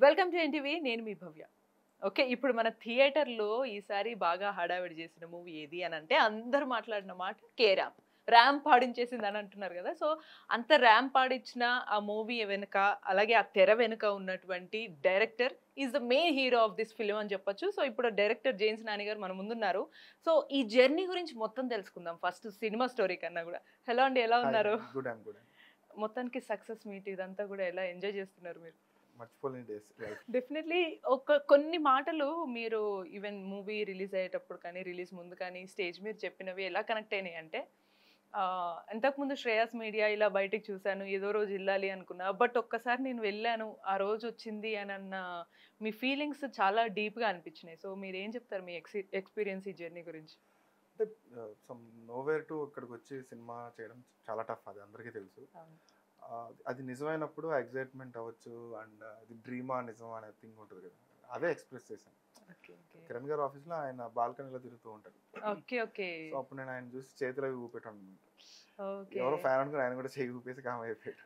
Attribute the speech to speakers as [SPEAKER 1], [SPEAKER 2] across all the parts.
[SPEAKER 1] Welcome to NTV. నేను మీ భవ్య. Okay, ఇప్పుడు మన థియేటర్లో ఈసారి బాగా హడావిడి చేసిన మూవీ ఏది అని అంటే అందరూ మాట్లాడిన మాట ర్యాంప్. ర్యాంప్ ఆడించేసింది అని అంటున్నారు కదా. సో అంత ర్యాంప్ ఆడించిన ఆ మూవీ వెనుక, అలాగే ఆ తెర వెనుక ఉన్నటువంటి director is the main hero of this film అని చెప్పొచ్చు. సో ఇప్పుడు డైరెక్టర్ జేమ్స్ నాని గారు మన ముందున్నారు. సో ఈ జర్నీ గురించి మొత్తం తెలుసుకుందాం ఫస్ట్ సినిమా స్టోరీ కన్నా కూడా. హలో అండి, ఎలా ఉన్నారు?
[SPEAKER 2] గుడ్.
[SPEAKER 1] మొత్తానికి సక్సెస్ మీట్ ఇదంతా కూడా ఎలా ఎంజాయ్ చేస్తున్నారు మీరు?
[SPEAKER 2] మర్చిపోలేని డేస్ లైఫ్.
[SPEAKER 1] డెఫినెట్లీ కొన్ని మాటలు మీరు ఈవెన్ మూవీ రిలీజ్ అయ్యేటప్పుడు కానీ రిలీజ్ ముందు కానీ స్టేజ్ మీద చెప్పినవి ఎలా కనెక్ట్ అయినాయి అంటే, ఇంతకుముందు శ్రేయాస్ మీడియా ఇలా బయటికి చూశాను, ఏదో రోజు వెళ్ళాలి అనుకున్నా, బట్ ఒక్కసారి నేను వెళ్ళాను, ఆ రోజు వచ్చింది అని అన్న మీ ఫీలింగ్స్ చాలా డీప్గా అనిపించినాయి. సో మీరు ఏం చెప్తారు మీ ఎక్స్పీరియన్స్ ఈ జర్నీ గురించి?
[SPEAKER 2] అంటే సమ్ నోవేర్ టు ఇక్కడికి వచ్చి సినిమా చేయడం చాలా టఫ్, అది అందరికీ తెలుసు. అది నిజమైనప్పుడు ఎగ్జైట్మెంట్ అవ్వచ్చు, అండ్ అది డ్రీమా నిజమా అనే థింగ్ ఉంటుంది కదా, అదే ఎక్స్ప్రెస్ చేశాను. కిరణ్ గారు ఆఫీస్లో ఆయన బాల్కనీలో తిరుగుతూ ఉంటారు. సో అప్పుడు నేను ఆయన చూసి చేతిలో ఊపెట్టాను. ఎవరో ఫ్యాన్ అనుకుని ఆయన కూడా చేయి ఊపేసి కామ్ అయిపోయాడు.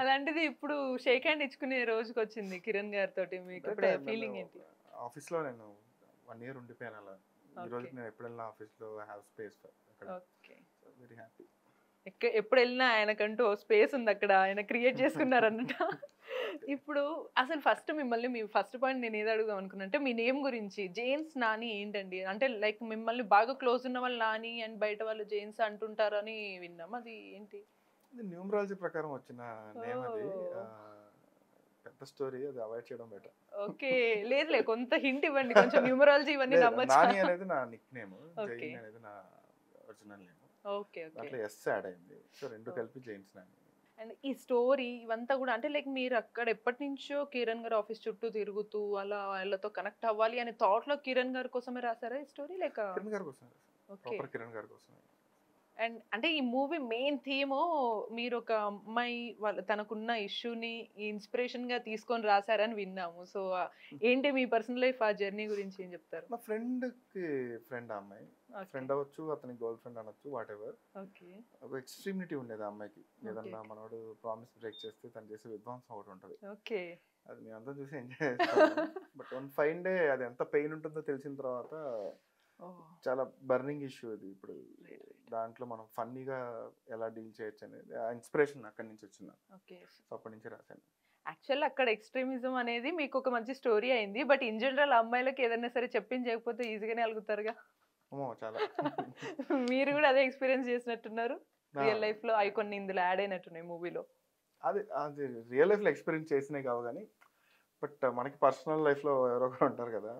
[SPEAKER 1] అలాంటిది ఇప్పుడు షేక్ హ్యాండ్ ఇచ్చుకునే రోజుకి వచ్చింది కిరణ్ గారితో, మీకు ఫీలింగ్ ఏంటి?
[SPEAKER 2] ఆఫీస్లో నేను 1 year ఉండిపోయాను అలా. ఈ రోజు నేను ఎప్పుడు వెళ్ళినా ఆఫీస్లో హ్యావ్ స్పేస్, వెరీ హ్యాపీ.
[SPEAKER 1] ఎప్పుడు వెళ్ళినా ఆయనకంటూ స్పేస్ ఉంది అక్కడ, ఆయన క్రియేట్ చేసుకున్నారన్నట. ఇప్పుడు అసలు ఫస్ట్ మిమ్మల్ని, మీ ఫస్ట్ పాయింట్ నేను ఏది అడుగుదాం అనుకున్నా అంటే మీ నేమ్ గురించి. జేమ్స్ నాని ఏంటండి అంటే, లైక్ మిమ్మల్ని బాగా క్లోజ్ ఉన్న వాళ్ళు నాని అండ్ బయట వాళ్ళు జేమ్స్ అంటుంటారని విన్నాం, అది ఏంటి?
[SPEAKER 2] న్యూమరాలజీ ప్రకారం వచ్చిన నేమ్ అది. పెద్ద స్టోరీ, అది అవాయిడ్ చేయడం బెటర్.
[SPEAKER 1] ఓకే, లేదు కొంత హింట్ ఇవ్వండి, కొంచెం న్యూమరాలజీ ఇవన్నీ నమ్మొచ్చు.
[SPEAKER 2] నాని అనేది నా నిక్ నేమ్, జైన్ అనేది నా ఒరిజినల్ నేమ్.
[SPEAKER 1] ఓకే,
[SPEAKER 2] దాంట్లో ఎస్ యాడ్ అయింది, సో రెండు కలిపి జేమ్స్ నాని.
[SPEAKER 1] అండ్ ఈ స్టోరీ ఇవంతా కూడా అంటే లైక్ మీరు అక్కడ ఎప్పటి నుంచో కిరణ్ గారు ఆఫీస్ చుట్టూ తిరుగుతూ అలా వాళ్ళతో కనెక్ట్ అవ్వాలి అనే థాట్ లో కిరణ్ గారి కోసమే రాసారా ఈ స్టోరీ? లేక
[SPEAKER 2] కిరణ్ గారి కోసం, ప్రాపర్ కిరణ్ గారి కోసం.
[SPEAKER 1] అండ్ అంటే ఈ మూవీ మెయిన్ థీమ్ మీరు ఒక అమ్మాయి వాళ్ళ తనకున్న ఇష్యూని ఇన్స్పిరేషన్ గా తీసుకొని రాశారని విన్నాము. సో ఏంటి మీ పర్సనల్ లైఫ్, ఆ జర్నీ గురించి ఏం చెప్తారు?
[SPEAKER 2] మా ఫ్రెండ్ అమ్మాయి ఫ్రెండ్ అవ్వచ్చు, అతని గర్ల్ ఫ్రెండ్ అనొచ్చు, వాట్ ఎవర్. ఒక ఎక్స్ట్రీమిటీ ఉండేది ఆ అమ్మాయికి. ఏదన్నా మనోడు ప్రామిస్ బ్రేక్ చేస్తే తను చేసే విధ్వంసం ఒకటి ఉంటుంది. అది మేము అంతా చూసి ఎంజాయ్ చేస్తాం. బట్ వన్ ఫైన్ డే అది ఎంత పెయిన్ ఉంటుందో తెలిసిన తర్వాత చాలా బర్నింగ్ ఇష్యూ అది. ఇప్పుడు దాంట్లో మనం ఫన్నీగా ఎలా డీల్ చేయొచ్చు అనేది ఆ ఇన్స్పిరేషన్ అక్కడి నుంచి వచ్చింది. సో అప్పటి నుంచి రాశాను.
[SPEAKER 1] యాక్చువల్ అక్కడ ఎక్స్ట్రీమిజం అనేది మీకు ఒక మంచి స్టోరీ అయింది, బట్ ఇన్ జనరల్ అమ్మాయిలకి ఏదైనా సరే చెప్పించకపోతే ఈజీగానే అలుగుతారుగా.
[SPEAKER 2] చాలా
[SPEAKER 1] మీరు కూడా అదే ఎక్స్పీరియన్స్ చేసినట్టున్నారు రియల్ లైఫ్ లో, అవి కొన్ని ఇందులో యాడ్ అయినట్టున్నాయి మూవీలో.
[SPEAKER 2] అది రియల్ లైఫ్ లో ఎక్స్పీరియన్స్ చేసినాయి కావు కానీ, బట్ మనకి పర్సనల్ లైఫ్ లో ఎవరో ఒకరు ఉంటారు కదా,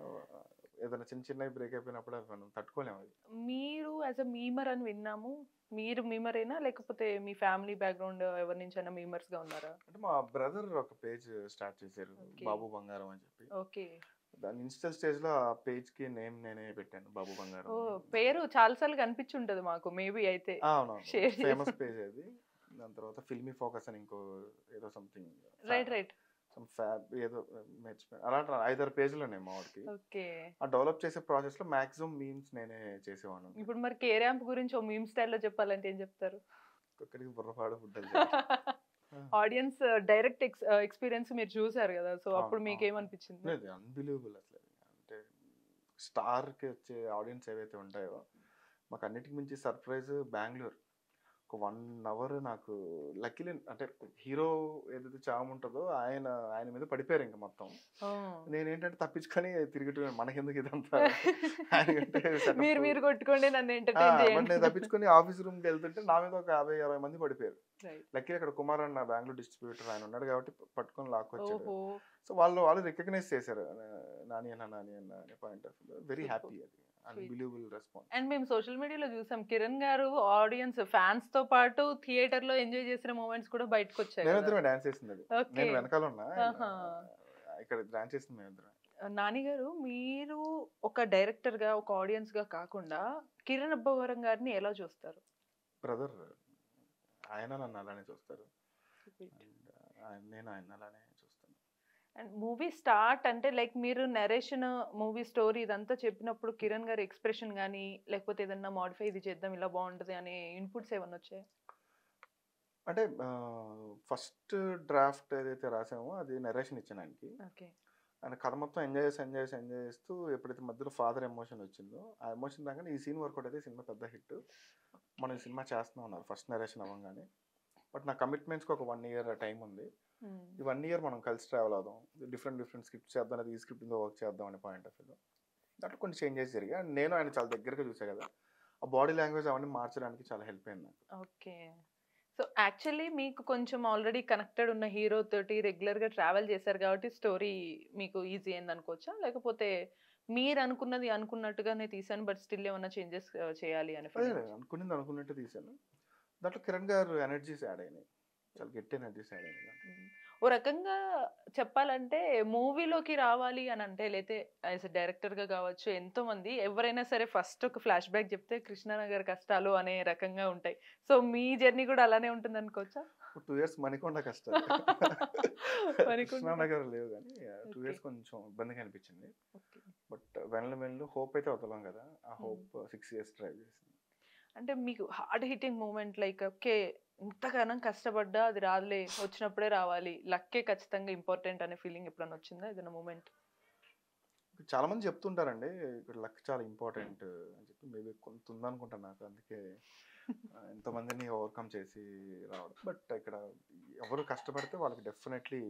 [SPEAKER 2] ఏదైనా చిన్న బ్రేక్ అయిపోయినప్పుడు అవి మనం తట్టుకోలేము.
[SPEAKER 1] మీరు యాజ్ అ మీమర్ అని విన్నాము, మీరు మీమరేనా లేకపోతే మీ ఫ్యామిలీ బ్యాక్గ్రౌండ్ ఎవరి నుంచైనా మీమర్స్ గా ఉన్నారా?
[SPEAKER 2] అంటే మా బ్రదర్ ఒక పేజ్ స్టార్ట్ చేశారు, బాబు బంగారం అని చెప్పి.
[SPEAKER 1] ఓకే,
[SPEAKER 2] దాని ఇన్స్టల్ స్టేజ్ లో ఆ పేజ్ కి నేమ్ నేనే పెట్టాను, బాబు బంగారం.
[SPEAKER 1] పేరు చాలా సార్లు కనిపించి ఉంటది మాకు, మేబీ అయితే
[SPEAKER 2] ఫేమస్ పేజ్ అది. దాని తర్వాత ఫిల్మీ ఫోకస్ అని ఇంకో ఏదో సంథింగ్,
[SPEAKER 1] రైట్
[SPEAKER 2] ఏదో మర్చిపోయాను. అలా 5-6 పేజీలు ఉన్నాయి మా వాడికి. ఆ డెవలప్ చేసే ప్రాసెస్ లో మాక్సిమం మీమ్స్ నేనే చేసేవాను.
[SPEAKER 1] ఇప్పుడు మరి ర్యాంప్ గురించి ఓ మీమ్ స్టైల్లో చెప్పాలంటే ఏం చెప్తారు?
[SPEAKER 2] ఒక్కడికి బుర్రపాడు ఫుడ్.
[SPEAKER 1] ఆడియన్స్ డైరెక్ట్ ఎక్స్పీరియన్స్ మీరు చూసారు కదా, సో అప్పుడు మీకు ఏమనిపించింది?
[SPEAKER 2] అన్బిలీవబుల్ అసలు. అంటే స్టార్ కి వచ్చే ఆడియన్స్ ఏవైతే ఉంటాయో, మాకు అన్నిటికి మించి సర్ప్రైజ్ బెంగళూరు. ఒక 1 hour నాకు లక్కీలీ, అంటే హీరో ఏదైతే చామ్ ఉంటుందో ఆయన మీద పడిపోయారు ఇంకా మొత్తం. నేనేంటంటే తప్పించుకొని తిరిగి మనకెందుకు ఇదంతా,
[SPEAKER 1] మీరు కొట్టుకోండి నన్ను ఎంటర్టైన్ చేయండి.
[SPEAKER 2] నేను తప్పించుకొని ఆఫీస్ రూమ్కి వెళ్తుంటే నా మీద ఒక 50-60 మంది పడిపోయారు. లక్కీ అక్కడ కుమార్ అన్న బెంగళూరు డిస్ట్రిబ్యూటర్ ఆయన ఉన్నాడు కాబట్టి పట్టుకొని లాక్కొచ్చాడు. సో వాళ్ళు రికగ్నైజ్ చేశారు నాని అన్న అనే point of view. Very happy, అది అన్బిలీవబుల్ రెస్పాన్స్.
[SPEAKER 1] అండ్ మేము సోషల్ మీడియాలో చూసాం కిరణ్ గారు ఆడియన్స్ ఫ్యాన్స్ తో పాటు థియేటర్ లో ఎంజాయ్ చేసిన మూమెంట్స్ కూడా బయటకు వచ్చాయి.
[SPEAKER 2] మేమిద్దరమే డాన్స్ చేసింది, నేను వెనకాల ఉన్నా, ఇక్కడ డాన్స్ చేసింది మేమిద్దరం.
[SPEAKER 1] నాని గారు, మీరు ఒక డైరెక్టర్ గా, ఒక ఆడియన్స్ గా కాకుండా కిరణ్ అబ్బవరం గారిని ఎలా చూస్తారు?
[SPEAKER 2] బ్రదర్, ఆయన నన్ను అలానే చూస్తారు, నేను ఆయన అలానే చూస్తాను.
[SPEAKER 1] అండ్ మూవీ స్టార్ట్ అంటే లైక్ మీరు నరేషన్, మూవీ స్టోరీ ఇదంతా చెప్పినప్పుడు కిరణ్ గారి ఎక్స్ప్రెషన్ కానీ, లేకపోతే ఏదన్నా మోడిఫై ఇది చేద్దాం ఇలా బాగుంటుంది అనే ఇన్పుట్స్ ఏమన్నా వచ్చాయి?
[SPEAKER 2] అంటే ఫస్ట్ డ్రాఫ్ట్ ఏదైతే రాసామో అది నరేషన్ ఇచ్చాను ఆయనకి.
[SPEAKER 1] ఓకే.
[SPEAKER 2] ఆయన కథ మొత్తం ఎంజాయ్ చేస్తూ ఎప్పుడైతే మధ్యలో ఫాదర్ ఎమోషన్ వచ్చిందో, ఆ ఎమోషన్ రాగానే ఈ సీన్ వర్కౌట్ అయితే సినిమా పెద్ద హిట్. మనం ఈ సినిమా చేస్తున్నాం అన్నారు ఫస్ట్ నరేషన్ అవ్వంగానే. బట్ నా కమిట్మెంట్స్కి ఒక 1 ఇయర్ టైం ఉంది. ఈ 1 ఇయర్ మనం కలిసి ట్రావెల్ అవుదాం, డిఫరెంట్ స్క్రిప్ట్స్ చేద్దాం, అది ఈ స్క్రిప్ట్ మీద వర్క్ చేద్దాం అనే పాయింట్ ఆఫ్ వ్యూలో దాంట్లో కొన్ని చేంజెస్ జరిగాయి. అండ్ నేను ఆయన చాలా దగ్గరగా చూసా కదా, ఆ బాడీ లాంగ్వేజ్ అవన్నీ మార్చడానికి చాలా హెల్ప్ అయింది నాకు.
[SPEAKER 1] ఓకే. సో యాక్చువల్లీ మీకు కొంచెం ఆల్రెడీ కనెక్టెడ్ ఉన్న హీరో తోటి రెగ్యులర్గా ట్రావెల్ చేశారు కాబట్టి స్టోరీ మీకు ఈజీ అయింది అనుకోవచ్చా, లేకపోతే మీరు అనుకున్నది అనుకున్నట్టుగానే తీసాను బట్ స్టిల్ ఏమన్నా చేంజెస్ చేయాలి అని
[SPEAKER 2] అనుకున్నది అనుకున్నట్టు తీశాను. దాంట్లో కిరణ్ గారు ఎనర్జీస్ యాడ్ అయినాయి, చాలా గట్టి ఎనర్జీస్ యాడ్ అయినాయి.
[SPEAKER 1] ఓ రకంగా చెప్పాలంటే మూవీలోకి రావాలి అని అంటే లేతే యాజ్ డైరెక్టర్గా కావచ్చు, ఎంతో మంది ఎవరైనా సరే ఫస్ట్ ఒక ఫ్లాష్ బ్యాక్ చెప్తే కృష్ణానగర్ కష్టాలు అనే రకంగా ఉంటాయి. సో మీ జర్నీ కూడా అలానే ఉంటుంది అనుకోవచ్చా?
[SPEAKER 2] 2 ఇయర్స్ మణికొండ కష్టాలు. కృష్ణానగర్ లేవు కానీ 2 ఇయర్స్ కొంచెం ఇబ్బందిగా అనిపించింది. బట్ వెళ్ళు హోప్ అయితే వదలం కదా, ఆ హోప్ 6 ఇయర్స్ డ్రైవ్ చేసింది.
[SPEAKER 1] అంటే మీకు hard hitting moment like okay ఇంతగానం కష్టపడ్డా అది రాదులే, వచ్చినప్పుడే రావాలి, లక్కే ఖచ్చితంగా ఇంపార్టెంట్ అనే ఫీలింగ్ ఎప్పుడైనా వచ్చిందా ఏదైనా మూమెంట్?
[SPEAKER 2] చాలా మంది చెప్తుంటారండి ఇక్కడ లక్ చాలా ఇంపార్టెంట్ అని చెప్పి, మేబీ కొంత ఉందనుకుంటాను నాకు, అందుకే ఎంతమందిని ఓవర్కమ్ చేసి రావడం. బట్ ఇక్కడ ఎవరు కష్టపడితే వాళ్ళకి డెఫినెట్లీ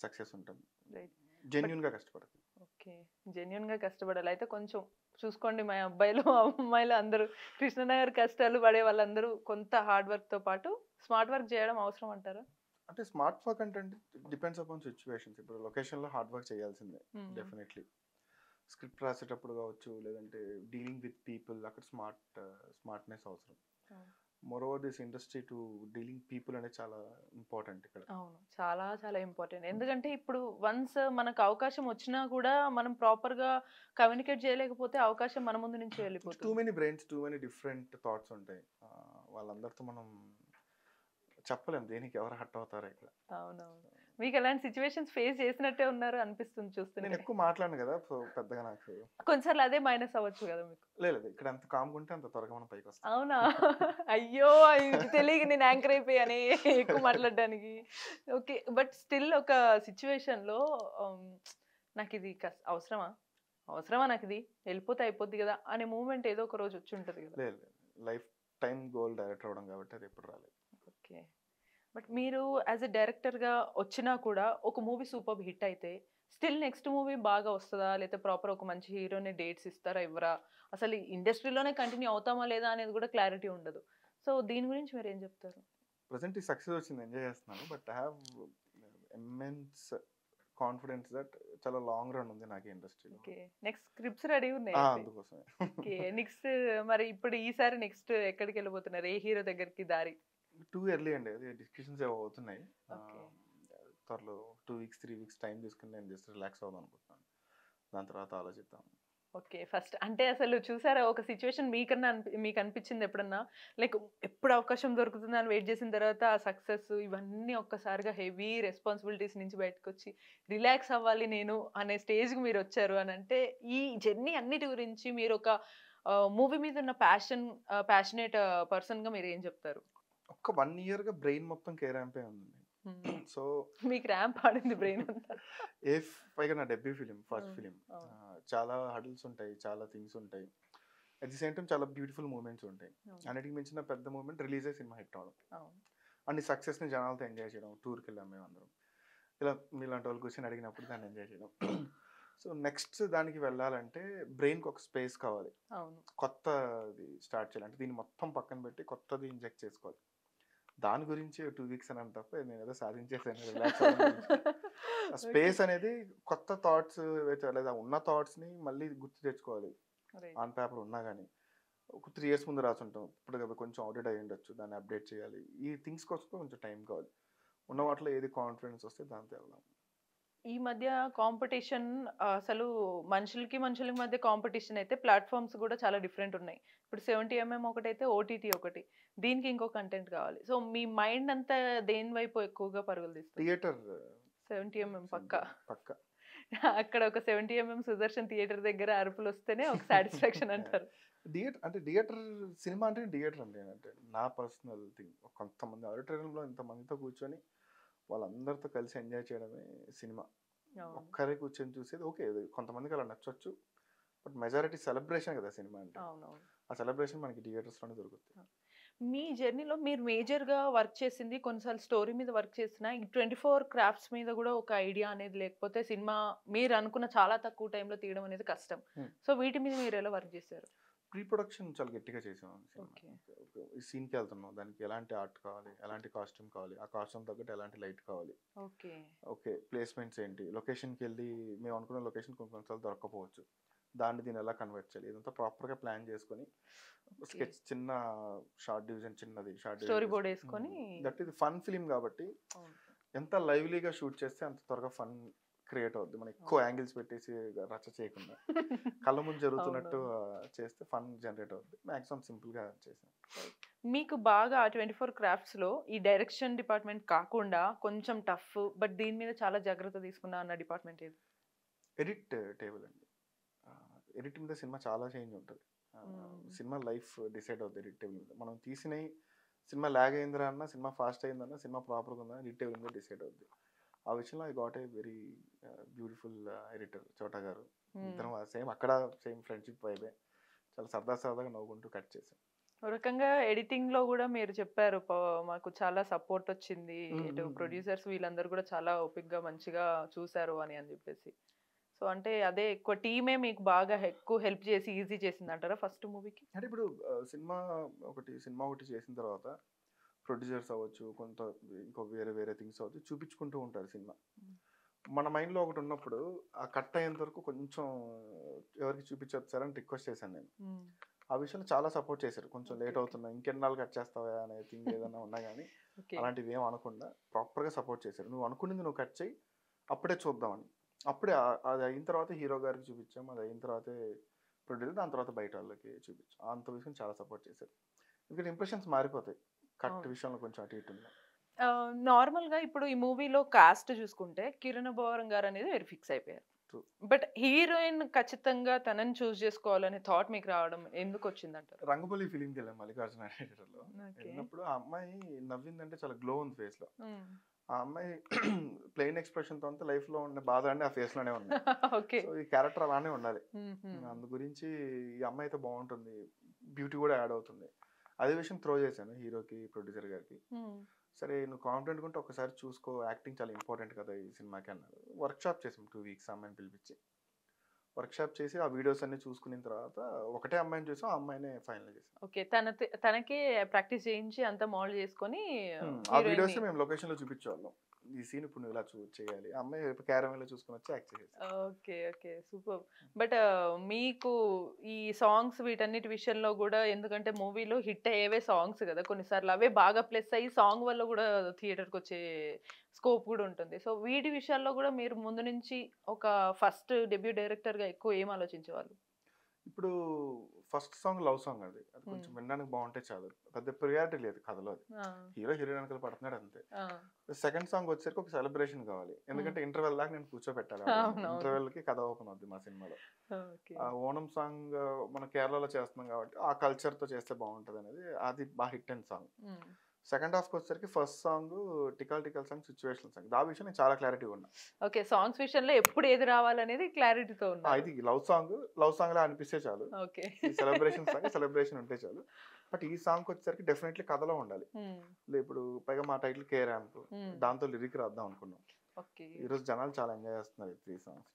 [SPEAKER 2] సక్సెస్ ఉంటుంది, జెన్యున్గా కష్టపడితే.
[SPEAKER 1] ఓకే, జెన్యున్గా కష్టపడాలి. అయితే కొంచెం చూసుకోండి మా అబ్బాయిలు అమ్మాయిలు అందరూ కృష్ణనగర్ కష్టాలు పడే వాళ్ళందరూ కొంత హార్డ్ వర్క్తో పాటు స్మార్ట్ వర్క్ చేయడం అవసరం అంటారా?
[SPEAKER 2] అంటే స్మార్ట్ వర్క్ అంటే డిపెండ్స్ అపాన్ సిచ్యువేషన్స్. ఇప్పుడు లొకేషన్లో హార్డ్ వర్క్ చేయాల్సిందే డెఫినెట్లీ. స్క్రిప్ట్ రాసేటప్పుడు కావచ్చు, లేదంటే డీలింగ్ విత్ పీపుల్, అక్కడ స్మార్ట్నెస్ అవసరం. Moreover this industry to dealing people అనేది చాలా ఇంపార్టెంట్ ఇక్కడ.
[SPEAKER 1] అవును, చాలా చాలా ఇంపార్టెంట్. ఎందుకంటే ఇప్పుడు వన్స్ మనకు అవకాశం వచ్చినా కూడా మనం ప్రాపర్గా కమ్యూనికేట్ చేయలేకపోతే అవకాశం మన ముందు నుంచి వెళ్ళిపోతుంది.
[SPEAKER 2] Too many brains, too many different thoughts ఉంటాయి. వాళ్ళందరితో మనం చెప్పలేం దేనికి ఎవరు హట్ అవుతారు ఇక్కడ.
[SPEAKER 1] అవునవును. మీకు ఎలాంటి సిచ్యువేషన్స్ ఫేస్ చేసినట్టే ఉన్నారు అనిపిస్తుంది చూస్తే.
[SPEAKER 2] నేను ఎక్కువ మాట్లాడను కదా, సో పెద్దగా నాకు
[SPEAKER 1] కొన్నిసార్లు అదే మైనస్ అవ్వచ్చు కదా మీకు.
[SPEAKER 2] లేదు, ఇక్కడ ఎంత కామ్గా ఉంటే అంత త్వరగా మనం పైకి వస్తాం.
[SPEAKER 1] అవునా? అయ్యో, ఇది తెలియక నేను యాంకర్ అయిపోయానే ఎక్కువ మాట్లాడడానికి. ఓకే, బట్ స్టిల్ ఒక సిచ్యువేషన్లో నాకు ఇది అవసరమా నాకు ఇది, వెళ్ళిపోతే అయిపోద్ది కదా అనే మూమెంట్ ఏదో ఒక రోజు వచ్చి ఉంటుంది కదా.
[SPEAKER 2] లేదు, లైఫ్ టైం గోల్ డైరెక్టర్ అవడం కాబట్టి అది ఎప్పుడు రాలేదు.
[SPEAKER 1] ఓకే, బట్ మీరు యాజ్ ఎ డైరెక్టర్గా వచ్చినా కూడా ఒక మూవీ సూపర్ హిట్ అయితే స్టిల్ నెక్స్ట్ మూవీ బాగా వస్తుందా, లేకపోతే ప్రాపర్ ఒక మంచి హీరోని డేట్స్ ఇస్తారా ఇవ్వరా, అసలు ఇండస్ట్రీలోనే కంటిన్యూ అవుతామా లేదా అనేది కూడా క్లారిటీ ఉండదు. సో దీని గురించి మీరు ఏం చెప్తారు?
[SPEAKER 2] ప్రజెంట్ ఈ సక్సెస్ వచ్చింది, ఎంజాయ్ చేస్తున్నాను. But I have immense confidence that చాలా లాంగ్ రన్ ఉంది నాకు ఇండస్ట్రీలో.
[SPEAKER 1] ఓకే, నెక్స్ట్ స్క్రిప్ట్స్ రెడీ ఉన్నాయి
[SPEAKER 2] అందుకోసమే.
[SPEAKER 1] ఓకే, నెక్స్ట్ మరి ఇప్పుడు ఈసారి నెక్స్ట్ ఎక్కడికి వెళ్ళిపోతున్నారు, ఏ హీరో దగ్గరికి దారి?
[SPEAKER 2] టూ ఎర్లీ అండి, అది డిస్కషన్స్ ఏవో అవుతున్నాయి. త్వరలో 2 weeks 3 weeks టైం తీసుకుని నేను జస్ట్ రిలాక్స్ అవుదాం అనుకుంటున్నాను, దాని తర్వాత ఆలోచిద్దాం.
[SPEAKER 1] ఓకే, ఫస్ట్ అంటే అసలు చూసారా ఒక సిచ్యువేషన్ మీకు అనిపించింది ఎప్పుడన్నా, లైక్ ఎప్పుడు అవకాశం దొరుకుతుందని వెయిట్ చేసిన తర్వాత ఆ సక్సెస్ ఇవన్నీ ఒక్కసారిగా హెవీ రెస్పాన్సిబిలిటీస్ నుంచి బయటకు వచ్చి రిలాక్స్ అవ్వాలి నేను అనే స్టేజ్కి మీరు వచ్చారు అని అంటే, ఈ జర్నీ అన్నిటి గురించి మీరు ఒక మూవీ మీద ఉన్న ప్యాషనేట్ పర్సన్గా మీరు ఏం చెప్తారు?
[SPEAKER 2] ఒక 1 yearగా బ్రెయిన్ మొత్తం కేరాంపే ఉంది. సో
[SPEAKER 1] మీకు ర్యాంప్ ఆడింది బ్రెయిన్ అంతా.
[SPEAKER 2] పైగా నా డెబ్యూ ఫిలిం, ఫస్ట్ ఫిలిం, చాలా హడిల్స్ ఉంటాయి, చాలా థింగ్స్ ఉంటాయి. అట్ ది సేమ్ టైం చాలా బ్యూటిఫుల్ మూమెంట్స్ ఉంటాయి. అన్నిటికి మించిన పెద్ద మూమెంట్ రిలీజ్ అయ్యి సినిమా హిట్ అవడం, అన్ని సక్సెస్ని జనాలతో ఎంజాయ్ చేయడం. టూర్కి వెళ్ళాం మేము అందరం, ఇలా మీలాంటి వాళ్ళు కూర్చొని అడిగినప్పుడు దాన్ని ఎంజాయ్ చేయడం. సో నెక్స్ట్ దానికి వెళ్ళాలంటే బ్రెయిన్కి ఒక స్పేస్ కావాలి, కొత్తది స్టార్ట్ చేయాలంటే దీన్ని మొత్తం పక్కన పెట్టి కొత్తది ఇంజెక్ట్ చేసుకోవాలి. దాని గురించి 2 weeks అని అంటే తప్ప నేను ఏదో సాధించేసాను రిలాక్స్ ఆ స్పేస్ అనేది కొత్త థాట్స్ లేదా ఉన్న థాట్స్ని మళ్ళీ గుర్తు తెచ్చుకోవాలి. ఆన్ పేపర్ ఉన్నా కానీ ఒక 3 years ముందు రాసుంటాం, ఇప్పుడు కొంచెం అవుట్డేట్ అయ్యి ఉండొచ్చు, దాన్ని అప్డేట్ చేయాలి. ఈ థింగ్స్ కోసం కొంచెం టైం కావాలి. ఉన్న వాటిలో ఏది కాన్ఫిడెన్స్ వస్తే దాంతో వెళ్దాం.
[SPEAKER 1] ఈ మధ్య కాంపిటీషన్ అసలు మనుషులకి మధ్య కాంపిటీషన్ అయితే ప్లాట్ఫామ్స్ కూడా చాలా డిఫరెంట్ ఉన్నాయి. ఇప్పుడు 70mm ఒకటైతే ఓటీటీ ఒకటి, దీనికి ఇంకో కంటెంట్ కావాలి. సో మీ మైండ్ అంతా దేని వైపు ఎక్కువగా పరుగులు తీస్తుంది?
[SPEAKER 2] థియేటర్
[SPEAKER 1] 70mm పక్క. అక్కడ ఒక 70mm సుదర్శన్ థియేటర్ దగ్గర అరుపులు వస్తేనే ఒక సాటిస్ఫాక్షన్ అంటారు.
[SPEAKER 2] థియేటర్ సినిమా అంటే థియేటర్ అండి. అంటే నా పర్సనల్ థింగ్. కొంతమంది ఆడిటోరియంలో ఇంతమందితో కూర్చొని వాళ్ళందరితో కలిసి ఎంజాయ్ చేయడమే సినిమా. ఒక్కరే కూర్చొని చూసేది ఓకే. కొంతమందికి అలా నచ్చొచ్చు. బట్ మెజారిటీ సెలబ్రేషన్ కదా సినిమా అంటే.
[SPEAKER 1] అవునవును.
[SPEAKER 2] ఆ సెలబ్రేషన్ మనకి థియేటర్స్లోనే దొరుకుతుంది.
[SPEAKER 1] మీ జర్నీలో మీరు మేజర్‌గా వర్క్ చేసింది కొన్నిసార్లు స్టోరీ మీద వర్క్ చేసినా, ఈ 24 క్రాఫ్ట్స్ మీద గూడా ఒక ఐడియా అనేది లేకపోతే సినిమా మీరు అనుకున్న చాలా తక్కువ టైంలో తీయడం అనేది కష్టం. సో, వీటి మీద మీరు ఎలా వర్క్ చేశారు?
[SPEAKER 2] ప్రీ ప్రొడక్షన్ చాలా గట్టిగా చేసాం సినిమా.
[SPEAKER 1] ఓకే.
[SPEAKER 2] ఈ సీన్‌కి వెళ్తున్నాం. దానికి ఎలాంటి ఆర్ట్ కావాలి, ఎలాంటి కాస్ట్యూమ్ కావాలి, ఆ కాస్ట్యూమ్ తగ్గట్టు ఎలాంటి లైట్ కావాలి.
[SPEAKER 1] ఓకే.
[SPEAKER 2] ఓకే. ప్లేస్‌మెంట్స్ ఏంటి, లొకేషన్‌కి వెళ్ళి మేము అనుకున్న లొకేషన్ కొన్నిసార్లు దొరక్కపోవచ్చు. దీన్ని ఎలా కన్వర్ట్ చేయాలి, ఇదంతా ప్రాపర్‌గా ప్లాన్ చేసుకొని స్కెచ్ చిన్న షార్ట్ డివిజన్ చిన్నది షార్ట్
[SPEAKER 1] స్టోరీ బోర్డ్ వేసుకొని
[SPEAKER 2] దట్ ఇది ఫన్ ఫిల్మ్ కాబట్టి ఎంత లైవ్లీగా షూట్ చేస్తే అంత త్వరగా ఫన్ క్రియేట్ అవుద్ది. మనం ఎక్కువ యాంగిల్స్ పెట్టేసి రచ్చ చేయకుండా కళ్ళ ముందు జరుగుతున్నట్టు చేస్తే ఫన్ జనరేట్ అవుద్ది. మాక్సిమం సింపుల్గా చేసాం.
[SPEAKER 1] మీకు బాగా 24 క్రాఫ్ట్స్‌లో ఈ డైరెక్షన్ డిపార్ట్మెంట్ కాకుండా కొంచెం టఫ్ బట్ దీని మీద చాలా జాగ్రత్త తీసుకున్నా అన్న డిపార్ట్మెంట్ ఏది?
[SPEAKER 2] ఎడిట్ టేబుల్ అండి. ఎడిట్ మీద సినిమా చాలా చేంజ్ ఉంటుంది. సినిమా లైఫ్ డిసైడ్ అవుతుంది ఎడిట్ టేబుల్ మీద. మనం తీసినవి సినిమా ల్యాగ్ అయిందిరా అన్న, సినిమా ఫాస్ట్ అయిందన్న, సినిమా ప్రాపర్గా ఉందా ఎడిట్ టేబుల్ మీద డిసైడ్ అవుద్ది. ఆ విషయంలో I got a very beautiful editor చోటా గారు. ఇద్దరం సేమ్ అక్కడ సేమ్ ఫ్రెండ్షిప్ వైబే. చాలా సరదాగా నవ్వుకుంటూ కట్ చేసాం.
[SPEAKER 1] ఒక రకంగా ఎడిటింగ్ లో కూడా మీరు చెప్పారు మాకు చాలా సపోర్ట్ వచ్చింది, ఇటు ప్రొడ్యూసర్స్ వీళ్ళందరూ కూడా చాలా ఓపిక్గా మంచిగా చూసారు అని చెప్పేసి. సో అంటే అదే ఎక్కువ టీమే మీకు బాగా ఎక్కువ హెల్ప్ చేసి ఈజీ చేసింది అంటారా ఫస్ట్ మూవీకి?
[SPEAKER 2] అంటే ఇప్పుడు సినిమా ఒకటి చేసిన తర్వాత ప్రొడ్యూసర్స్ అవ్వచ్చు, ఇంకో వేరే థింగ్స్ అవ్వచ్చు, చూపించుకుంటూ ఉంటారు సినిమా. మన మైండ్లో ఒకటి ఉన్నప్పుడు ఆ కట్ అయ్యేంత వరకు కొంచెం ఎవరికి చూపించొచ్చారని రిక్వెస్ట్ చేశాను నేను. ఆ విషయంలో చాలా సపోర్ట్ చేశారు. కొంచెం లేట్ అవుతున్నా, ఇంకెన్నాళ్ళు కట్ చేస్తావా అనే థింగ్ ఏదైనా ఉన్నా కానీ అలాంటివి ఏం అనకుండా ప్రాపర్గా సపోర్ట్ చేశారు. నువ్వు అనుకునేది నువ్వు కట్ చేయి, అప్పుడే చూద్దామని. అప్పుడే అది అయిన తర్వాత హీరో గారికి చూపించాం, అది అయిన తర్వాతే ప్రొడ్యూసర్, దాని తర్వాత బయట వాళ్ళకి చూపించాం. అంత విషయం చాలా సపోర్ట్ చేశారు. ఎందుకంటే ఇంప్రెషన్స్ మారిపోతాయి కట్ విషయంలో కొంచెం అటు ఇటు ఉన్నా.
[SPEAKER 1] నార్మల్గా ఇప్పుడు ఈ మూవీలో కాస్ట్ చూసుకుంటే కిరణ్ బోరం గారు అనేది మీరు ఫిక్స్ అయిపోయారు. బట్ హీరోయిన్ ఖచ్చితంగా తనని చూస్ చేసుకోవాలనే థాట్ మీకు రావడం ఎందుకు వచ్చింది అంటారు?
[SPEAKER 2] రంగబలి ఫిలింకి వెళ్ళాం మల్లికార్జున ఎడిటర్లో. వెళ్ళినప్పుడు ఆ అమ్మాయి నవ్విందంటే చాలా గ్లో ఉంది ఫేస్ లో. ఆ అమ్మాయి ప్లెయిన్ ఎక్స్ప్రెషన్ తో అంతా లైఫ్ లో ఉన్న బాధ అంటే ఆ ఫేస్ లోనే ఉంది. సో ఈ క్యారెక్టర్ అలానే ఉండాలి. అందు గురించి ఈ అమ్మాయి అయితే బాగుంటుంది, బ్యూటీ కూడా యాడ్ అవుతుంది. అదే విషయం త్రో చేశాను హీరోకి, ప్రొడ్యూసర్ గారికి. సరే నువ్వు కాన్ఫిడెంట్ ఉంటే ఒకసారి చూసుకో, యాక్టింగ్ చాలా ఇంపార్టెంట్ కదా ఈ సినిమాకి అన్నారు. వర్క్ షాప్ చేసాం 2 weeks అమ్మాయిని పిలిపించి. వర్క్ షాప్ చేసి ఆ వీడియోస్ అన్ని చూసుకున్న తర్వాత ఒకటే అమ్మాయిని చూసాం, ఆ అమ్మాయినే ఫైనల్ చేసాం.
[SPEAKER 1] ఓకే, తనకే ప్రాక్టీస్ చేయించి అంతా మోల్డ్ చేసుకొని
[SPEAKER 2] ఆ వీడియోస్ మేము లొకేషన్ లో చూపించేవాళ్ళం. ఈ సీన్ ఇప్పుడు నువ్వు ఇలా చేయాలి, అమ్మాయి క్యారమెల్ లో చూసుకొని వచ్చి యాక్ట్ చేసేది.
[SPEAKER 1] Okay okay super. బట్ మీకు ఈ సాంగ్స్ వీటన్నిటి విషయంలో కూడా, ఎందుకంటే మూవీలో హిట్ అయ్యేవే సాంగ్స్ కదా, కొన్నిసార్లు అవే బాగా ప్లస్ అయ్యి సాంగ్ వల్ల కూడా థియేటర్కి వచ్చే స్కోప్ కూడా ఉంటుంది. సో వీటి విషయాల్లో కూడా మీరు ముందు నుంచి ఒక ఫస్ట్ డెబ్యూ డైరెక్టర్గా ఎక్కువ ఏం ఆలోచించేవాళ్ళు?
[SPEAKER 2] ఇప్పుడు ఫస్ట్ సాంగ్ లవ్ సాంగ్, అది కొంచెం వినడానికి బాగుంటే చాలు, పెద్ద ప్రియారిటీ లేదు కథలో. అది హీరో హీరోయిన్ వెనకాల పడుతున్నాడు అంతే. సెకండ్ సాంగ్ వచ్చేసరికి ఒక సెలబ్రేషన్ కావాలి, ఎందుకంటే ఇంటర్వెల్ దాకా నేను కూర్చోబెట్టాలి. ఇంటర్వెల్ కి కథ ఓపెన్ అవుద్ది మా సినిమాలో. ఆ ఓణం సాంగ్ మన కేరళలో చేస్తున్నాం కాబట్టి ఆ కల్చర్ తో చేస్తే బాగుంటది అనేది, అది బాగా హిట్ అయిన సాంగ్. సెకండ్ హాఫ్ వచ్చేసరికి first song tickle song situation song, ఆ విషయం చాలా క్లారిటీగా ఉన్నా.
[SPEAKER 1] ఓకే, సాంగ్స్ విషయంలో ఎప్పుడు ఏది రావాలనేది క్లారిటీతో ఉన్నా.
[SPEAKER 2] ఇది లవ్ సాంగ్ లా అనిపిస్తే చాలు. ఓకే, సెలబ్రేషన్ ఉంటే చాలు. బట్ ఈ సాంగ్ వచ్చేసరికి డెఫినెట్లీ కథలో ఉండాలి. ఇప్పుడు పైగా మా టైటిల్ కే ర్యాంప్, దాంతో లిరిక్ రాద్దాం అనుకున్నాం. ఈ రోజు జనాలు చాలా ఎంజాయ్ చేస్తున్నారు 3 songs.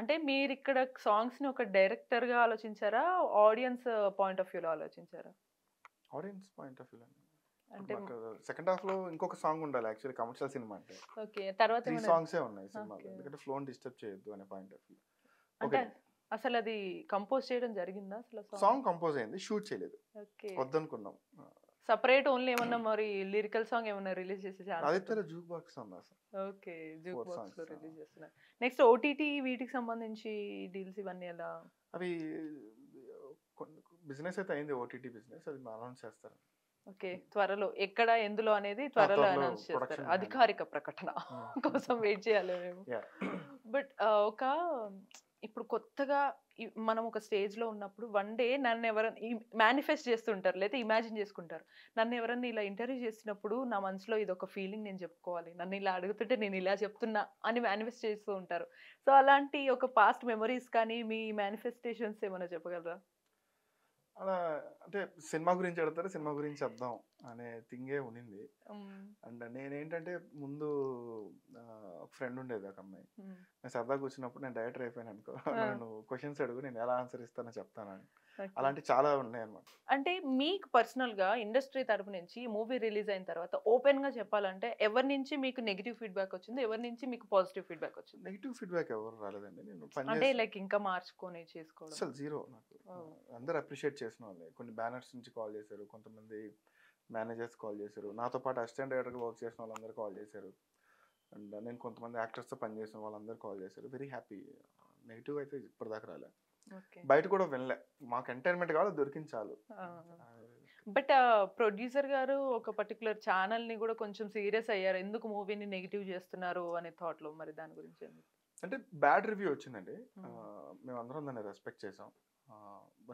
[SPEAKER 1] అంటే మీరు ఇక్కడ సాంగ్స్ ని ఒక డైరెక్టర్ గా ఆలోచించారా, ఆడియన్స్ పాయింట్ ఆఫ్ వ్యూలో ఆలోచించారా?
[SPEAKER 2] ఆడియన్స్ పాయింట్ ఆఫ్ వ్యూ అంటే సెకండ్ హాఫ్ లో ఇంకొక సాంగ్ ఉండాలి. యాక్చువల్లీ కమర్షియల్ సినిమా అంటే
[SPEAKER 1] ఓకే, తర్వాత
[SPEAKER 2] 3 songs ఉన్నాయి సినిమాలో, ఎందుకంటే ఫ్లో ని డిస్టర్బ్ చేయొద్దు అనే పాయింట్ ఆఫ్ వ్యూ.
[SPEAKER 1] అంటే అసలు అది కంపోజ్ చేయడం జరిగిందా? అసలు
[SPEAKER 2] సాంగ్ కంపోజ్ అయింది, షూట్ చేయలేదు. ఓకే, వద్దనుకున్నాం.
[SPEAKER 1] సెపరేట్ ఓన్లీ ఏమన్నా మరి లిరికల్ సాంగ్ ఏమన్నా రిలీజ్ చేసే ఛాన్స్?
[SPEAKER 2] ఆదిత్యలో జూక్ బాక్స్ ఉంది అసలు.
[SPEAKER 1] ఓకే, జూక్ బాక్స్ లో రిలీజ్ చేస్తున్నారు. నెక్స్ట్ ఓటీటీ వీటికి సంబంధించి డీల్స్ ఇవన్నీ ఎలా?
[SPEAKER 2] అవి బిజినెస్ అయితే అయింది, ఓటీటీ బిజినెస్, అది అనౌన్స్ చేస్తారు.
[SPEAKER 1] ఓకే, త్వరలో ఎక్కడ ఎందులో అనేది త్వరలో
[SPEAKER 2] త్వరలో
[SPEAKER 1] అనౌన్స్ చేస్తారు,
[SPEAKER 2] ప్రొడక్షన్
[SPEAKER 1] అధికారిక ప్రకటన కోసం వెయిట్ చేయాలి మేము. బట్ ఒక ఇప్పుడు కొత్తగా మనం ఒక స్టేజ్ లో ఉన్నప్పుడు వన్ డే నన్ను ఎవరైనా మేనిఫెస్ట్ చేస్తుంటారు లేదా ఇమాజిన్ చేసుకుంటారు, నన్ను ఎవరన్నా ఇలా ఇంటర్వ్యూ చేసినప్పుడు నా మనసులో ఇది ఒక ఫీలింగ్ నేను చెప్పుకోవాలి, నన్ను ఇలా అడుగుతుంటే నేను ఇలా చెప్తున్నా అని మేనిఫెస్ట్ చేస్తూ ఉంటారు. సో అలాంటి ఒక పాస్ట్ మెమరీస్ కానీ మీ మేనిఫెస్టేషన్స్ ఏమైనా చెప్పగలరా?
[SPEAKER 2] అలా అంటే సినిమా గురించి అడుగుతారు, సినిమా గురించి చెప్దాం అనే థింగే ఉండింది. అండ్ నేనేంటంటే ముందు ఒక ఫ్రెండ్ ఉండేది, ఒక అమ్మాయి. నేను సరదాగా కూర్చున్నప్పుడు నేను డైరెక్టర్ అయిపోయాను అనుకో, నన్ను క్వశ్చన్స్ అడుగు నేను ఎలా ఆన్సర్ ఇస్తానో చెప్తానని. అలాంటివి చాలా ఉన్నాయి అనమాట.
[SPEAKER 1] అంటే మీకు పర్సనల్ గా ఇండస్ట్రీ తరపు నుంచి మూవీ రిలీజ్ అయిన తర్వాత ఓపెన్ గా చెప్పాలంటే ఎవరి నుంచి మీకు నెగిటివ్ ఫీడ్బ్యాక్ వచ్చింది, ఎవరి నుంచి మీకు పాజిటివ్ ఫీడ్బ్యాక్ వచ్చింది?
[SPEAKER 2] నెగిటివ్ ఫీడ్బ్యాక్ ఎవరు రాలేదండి. నేను
[SPEAKER 1] అంటే లైక్ ఇంకా మార్చుకొని చేసుకోవడం
[SPEAKER 2] అసలు జీరో. నాకు అందరూ అప్రిషియేట్ చేసిన వాళ్ళే. కొన్ని బ్యానర్స్ నుంచి కాల్ చేశారు, కొంతమంది మేనేజర్స్ కాల్ చేశారు, నాతో పాటు అసిస్టెంట్ డైరెక్టర్గా వర్క్ చేసిన వాళ్ళందరూ కాల్ చేశారు, అండ్ నేను కొంతమంది యాక్టర్స్తో పనిచేసిన వాళ్ళందరూ కాల్ చేశారు. Very happy. నెగిటివ్ అయితే ఇప్పటిదాకా రాలే, బయట కూడా వెళ్ళలే. మాకు ఎంటర్టైన్మెంట్ కావాలి, దొరికించాలు.
[SPEAKER 1] బట్ ప్రొడ్యూసర్ గారు ఒక పర్టికులర్ ఛానల్ ని కూడా కొంచెం సీరియస్ అయ్యారు, ఎందుకు మూవీని నెగిటివ్ చేస్తున్నారు అనే థాట్ లో. మరి దాని గురించి
[SPEAKER 2] అంటే బ్యాడ్ రివ్యూ వచ్చిందండి, మేమందరం దాన్ని రెస్పెక్ట్ చేసాం.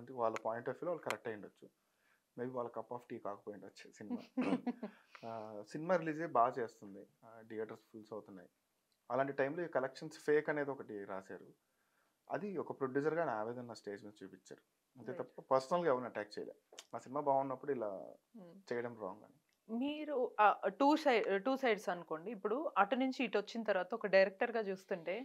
[SPEAKER 2] అంటే వాళ్ళ పాయింట్ ఆఫ్ వ్యూలో వాళ్ళు కరెక్ట్ అయి ఉండొచ్చు, మేబీ వాళ్ళ కప్ ఆఫ్ టీ కాకపోయి ఉండొచ్చు. సినిమా సినిమా రిలీజే బాగా చేస్తుంది, థియేటర్స్ ఫుల్స్ అవుతున్నాయి. అలాంటి టైంలో ఈ కలెక్షన్స్ ఫేక్ అనేది ఒకటి రాశారు. అది ఒక ప్రొడ్యూసర్గా నా ఆవేదన నా స్టేజ్ మీద చూపించారు, అంతే తప్ప పర్సనల్గా ఎవరిని అటాక్ చేయలేదు. నా సినిమా బాగున్నప్పుడు ఇలా చేయడం రాంగ్ అని.
[SPEAKER 1] మీరు టూ సైడ్స్ అనుకోండి, ఇప్పుడు అటు నుంచి ఇటు వచ్చిన తర్వాత ఒక డైరెక్టర్ గా చూస్తుంటే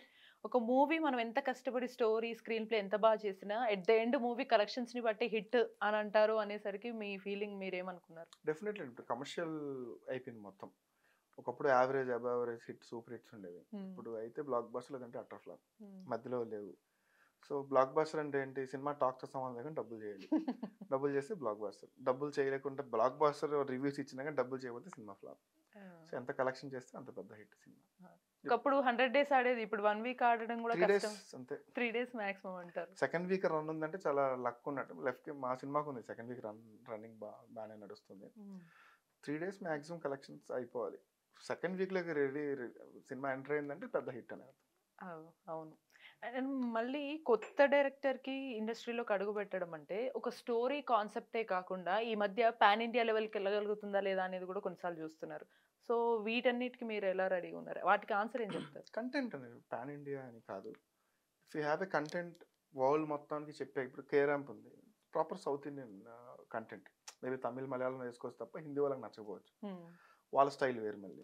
[SPEAKER 1] ఒక మూవీ మనం ఎంత కష్టపడి స్టోరీ స్క్రీన్ ప్లే ఎంత బాగా చేసినా at the end movie collections ని బట్టి హిట్ అని అంటారు అనేసరికి మీ ఫీలింగ్ మీరేమనుకున్నారు?
[SPEAKER 2] డెఫినెట్లీ కమర్షియల్ అయిపోయింది మొత్తం. ఒకప్పుడు average above average hit super hits ఉండేవి, ఇప్పుడు అయితే బ్లాక్ బస్టర్లు అంటే అటర్ ఫ్లాప్, మధ్యలో లేవు. సో బ్లాక్ బస్టర్ అంటే ఏంటి, సినిమా టాక్తో సంబంధం లేకుండా డబ్బులు చేయాలి, డబ్బులు చేస్తే బ్లాక్ బస్టర్, డబ్బులు చేయలేకుండా బ్లాక్ బస్టర్ రివ్యూస్ ఇచ్చినా కానీ డబ్బులు చేయకపోతే సినిమా ఫ్లాప్. సో ఎంత కలెక్షన్ చేస్తే అంత పెద్ద హిట్ సినిమా.
[SPEAKER 1] ఒకప్పుడు 100 days ఆడేది, ఇప్పుడు 1 week ఆడడం కూడా
[SPEAKER 2] 3 days అంతే,
[SPEAKER 1] 3 days మాక్సిమం అంటారు.
[SPEAKER 2] సెకండ్ వీక్ రన్ ఉందంటే చాలా లక్ ఉన్నట్టు. లెఫ్ట్ మా సినిమాకు ఉంది సెకండ్ వీక్ రన్నింగ్ బాగానే నడుస్తుంది. 3 days మ్యాక్సిమం కలెక్షన్స్ అయిపోవాలి. సెకండ్ వీక్లోకి రెడీ సినిమా ఎంటర్ అయిందంటే పెద్ద హిట్ అనేది.
[SPEAKER 1] అవును. అండ్ మళ్ళీ కొత్త డైరెక్టర్కి ఇండస్ట్రీలోకి అడుగు పెట్టడం అంటే ఒక స్టోరీ కాన్సెప్టే కాకుండా ఈ మధ్య పాన్ ఇండియా లెవెల్కి వెళ్ళగలుగుతుందా లేదా అనేది కూడా కొన్నిసార్లు చూస్తున్నారు. సో వీటన్నిటికి మీరు ఎలా రెడీగా ఉన్నారు, వాటికి ఆన్సర్ ఏం చెప్తారు?
[SPEAKER 2] కంటెంట్ అనేది పాన్ ఇండియా అని కాదు, if you have a content world మొత్తానికి చెప్పే. ఇప్పుడు కేరాంప్ ఉంది, proper south Indian content, maybe Tamil Malayalam వేసుకోవచ్చు తప్ప హిందీ వాళ్ళకి నచ్చకపోవచ్చు, వాళ్ళ స్టైల్ వేరు మళ్ళీ.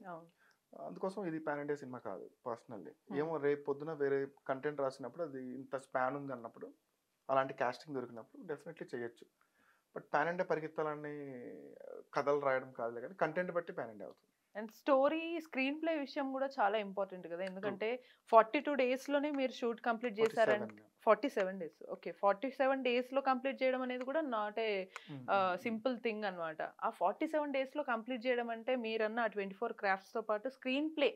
[SPEAKER 2] అందుకోసం ఇది పాన్ ఇండియా సినిమా కాదు పర్సనల్లీ. ఏమో రేపు పొద్దున వేరే కంటెంట్ రాసినప్పుడు అది ఇంత స్పాన్ ఉంది అన్నప్పుడు, అలాంటి కాస్టింగ్ దొరికినప్పుడు డెఫినెట్లీ చేయొచ్చు. బట్ పాన్ ఇండియా పరిగెత్తాలని కథలు రాయడం కాదులే, కానీ కంటెంట్ బట్టి పాన్ ఇండియా అవుతుంది.
[SPEAKER 1] అండ్ స్టోరీ స్క్రీన్ ప్లే విషయం కూడా చాలా ఇంపార్టెంట్ కదా, ఎందుకంటే 42 days లోనే మీరు షూట్ కంప్లీట్ చేశారంటే 47 days. ఓకే, 47 days లో కంప్లీట్ చేయడం అనేది కూడా నాట్ ఏ సింపుల్ థింగ్ అనమాట. ఆ 47 days లో కంప్లీట్ చేయడం అంటే మీరన్న 24 crafts తో పాటు స్క్రీన్ ప్లే